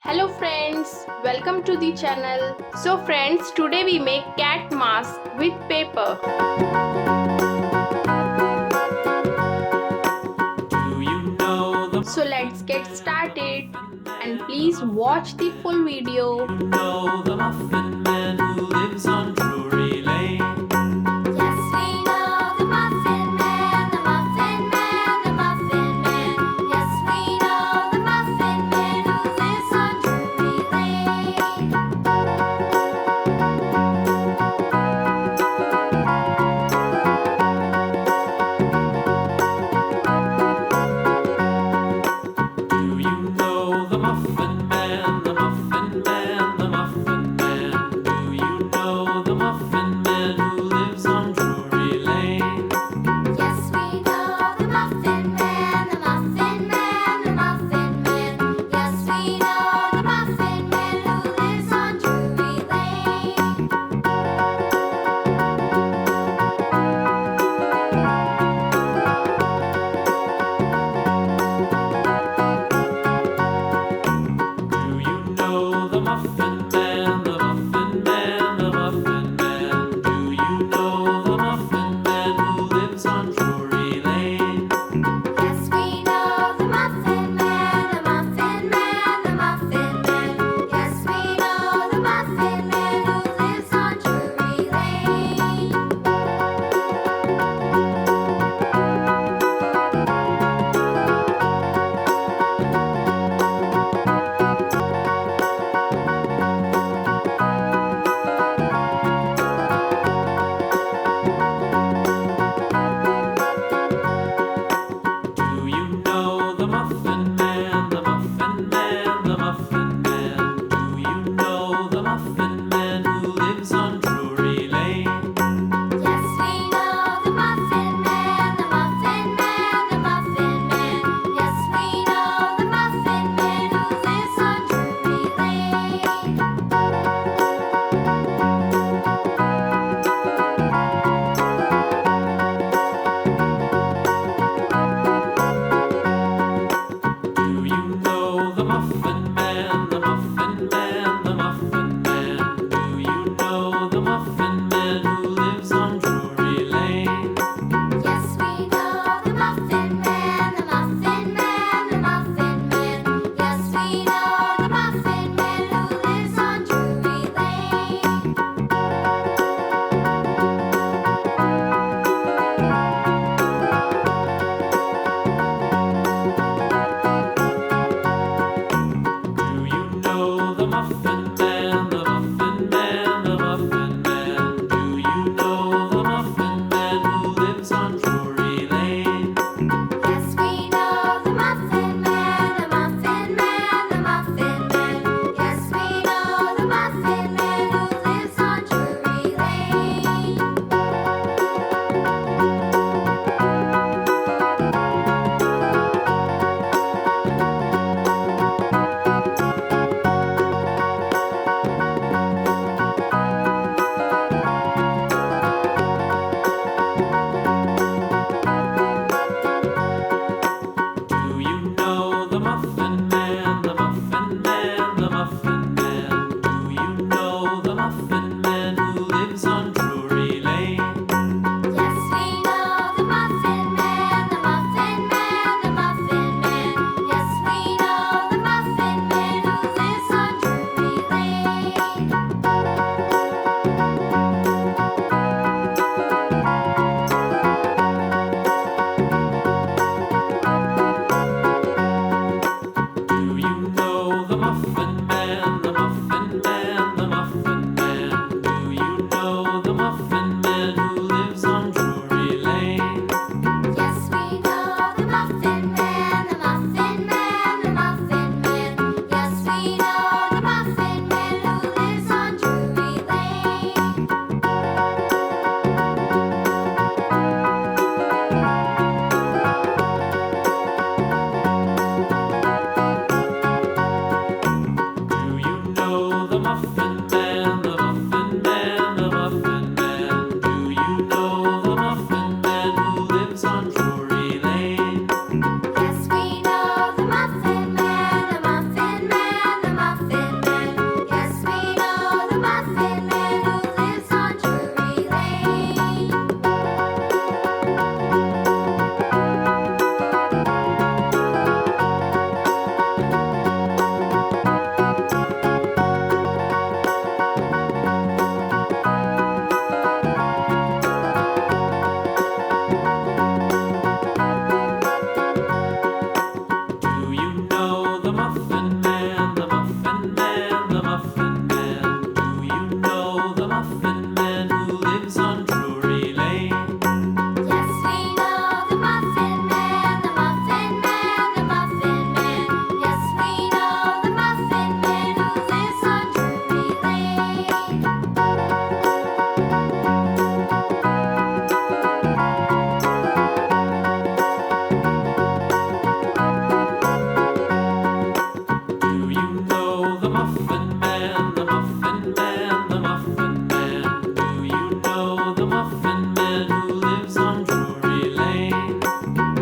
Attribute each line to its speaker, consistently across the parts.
Speaker 1: Hello friends, welcome to the channel. So friends, today we make cat mask with paper. So let's get started and please watch the full video.
Speaker 2: You know the Muffin Man who lives on Drury Lane.
Speaker 3: Yes, we know the Muffin Man, the Muffin Man, the Muffin Man. Yes, we know the Muffin Man who lives on Drury Lane.
Speaker 2: Do you know the Muffin Man, the Muffin Man, the Muffin Man? Do you know the Muffin Man who lives on Drury Lane?
Speaker 3: Yes, we know the Muffin Man, the Muffin Man, the Muffin Man. Yes, we know the Muffin Man who lives on Drury Lane.
Speaker 2: Do you know the Muffin Man, the Muffin Man, the Muffin Man? Do you know the Muffin Man who lives on Drury Lane?
Speaker 3: Yes, we know the Muffin Man, the Muffin Man, the Muffin Man. Yes, we know the Muffin Man who lives on Drury Lane.
Speaker 2: Do you know the Muffin Man, the Muffin Man, the Muffin Man? Do you know the Muffin Man who lives on Drury Lane?
Speaker 3: Yes, we know the Muffin Man, the Muffin Man, the Muffin Man. Yes, we know the Muffin Man who lives on Drury Lane.
Speaker 2: Do you know the Muffin Man, the Muffin Man, the Muffin Man? Do you know the Muffin Man who lives on Drury Lane?
Speaker 3: Yes, we know the Muffin Man, the Muffin Man, the Muffin Man. Yes, we know the Muffin Man who lives on Drury Lane.
Speaker 2: Do you know the Muffin Man, the Muffin Man, the Muffin Man? Do you know the Muffin Man who lives on Drury Lane?
Speaker 3: Yes, we know the Muffin Man, the Muffin Man, the Muffin Man. Yes, we know the Muffin Man who lives on Drury Lane.
Speaker 2: Do you know the Muffin Man, the Muffin Man, the Muffin Man? Do you know the Muffin Man who lives on Drury Lane?
Speaker 3: Yes, we know the Muffin Man, the Muffin Man, the Muffin Man. Yes, we know the Muffin Man who lives on Drury Lane.
Speaker 2: Do you know the Muffin Man, the Muffin Man, the Muffin Man? Do you know the Muffin Man who lives on Drury Lane?
Speaker 3: Yes, we know the Muffin Man, the Muffin Man, the Muffin Man. Yes, we know the Muffin Man who lives on Drury Lane.
Speaker 2: Do you know the Muffin Man, the Muffin Man, the Muffin Man? Do you know the Muffin Man who lives on Drury Lane?
Speaker 3: Yes, we know the Muffin Man, the Muffin Man, the Muffin
Speaker 2: the Muffin Man, the Muffin Man, the Muffin Man? Do you know the Muffin Man who lives on Drury Lane?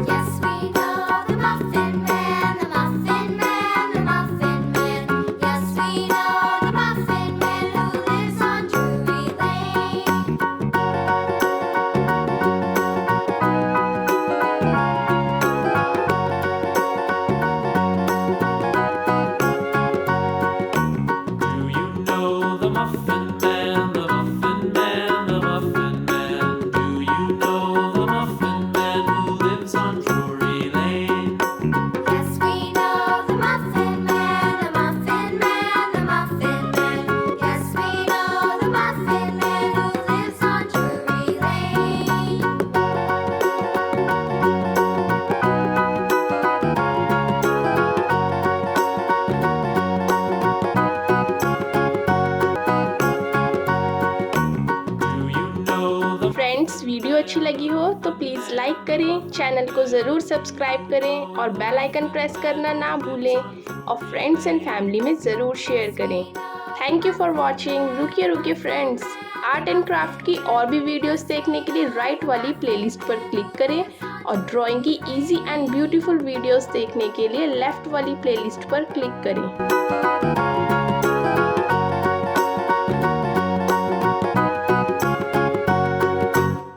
Speaker 3: Yes, we know the Muffin Man, the Muffin Man, the Muffin Man. Yes, we know the Muffin Man who lives on Drury Lane.
Speaker 2: Do you know the Muffin Man, the Muffin Man, the Muffin Man? Do you know the Muffin Man who lives on Drury Lane?
Speaker 3: Yes, we know the Muffin Man, the Muffin Man, the Muffin Man. Yes, we know the Muffin Man who lives on Drury Lane.
Speaker 2: Do you know the
Speaker 1: friends, video अच्छी लगी हो तो please like करें, channel को ज़रूर subscribe करें और bell icon press करना ना भूलें और फ्रेंड्स एंड फैमिली में ज़रूर शेयर करें। Thank you for watching. रुकिए रुकिए फ्रेंड्स, आर्ट एंड क्राफ्ट की और भी वीडियोस देखने के लिए राइट वाली प्लेलिस्ट पर क्लिक करें और ड्राइंग की इजी एंड ब्यूटीफुल वीडियोस देखने के लिए लेफ्ट वाली प्लेलिस्ट पर क्लिक करें।